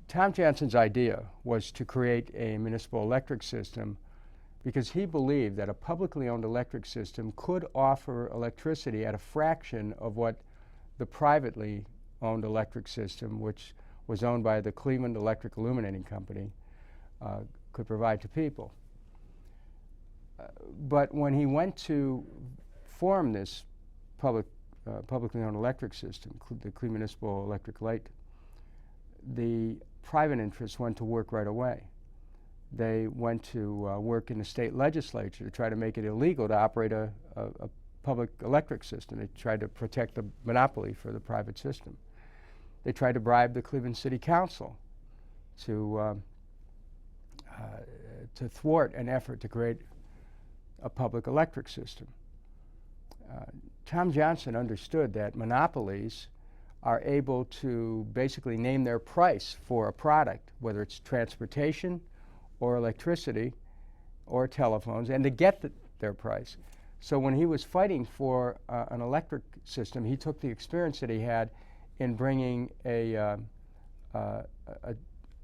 Tom Johnson's idea was to create a municipal electric system because he believed that a publicly owned electric system could offer electricity at a fraction of what the privately owned electric system, which was owned by the Cleveland Electric Illuminating Company, could provide to people. But when he went to form this publicly owned electric system, the Cleveland Municipal Electric Light, the private interests went to work right away. They went to work in the state legislature to try to make it illegal to operate a public electric system. They tried to protect the monopoly for the private system. They tried to bribe the Cleveland City Council to thwart an effort to create a public electric system. Tom Johnson understood that monopolies are able to basically name their price for a product, whether it's transportation or electricity or telephones, and to get their price. So when he was fighting for an electric system, he took the experience that he had in bringing a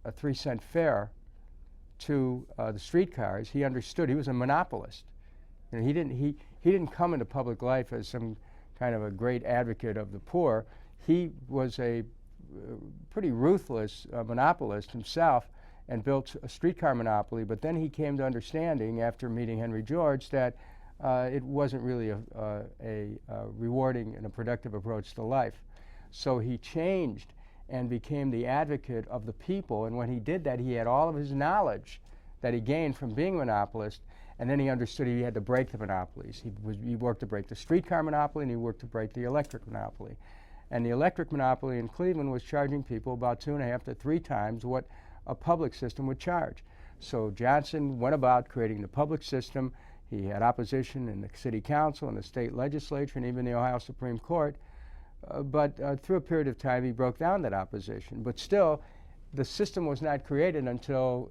3-cent fare to the streetcars. He understood. He was a monopolist. And he didn't come into public life as some kind of a great advocate of the poor. He was a pretty ruthless monopolist himself and built a streetcar monopoly, but then he came to understanding after meeting Henry George that it wasn't really a rewarding and a productive approach to life. So he changed and became the advocate of the people, and when he did that, he had all of his knowledge that he gained from being a monopolist, and then he understood he had to break the monopolies. He worked to break the streetcar monopoly, and he worked to break the electric monopoly. And the electric monopoly in Cleveland was charging people about 2.5 to 3 times what a public system would charge. So Johnson went about creating the public system. He had opposition in the city council and the state legislature and even the Ohio Supreme Court. But through a period of time, he broke down that opposition. But still, the system was not created until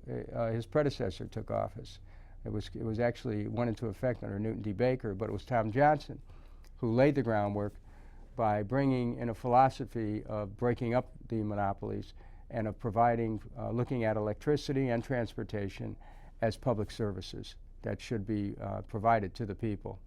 his predecessor took office. It was actually went into effect under Newton D. Baker, but it was Tom Johnson who laid the groundwork by bringing in a philosophy of breaking up the monopolies and of providing, looking at electricity and transportation as public services that should be provided to the people.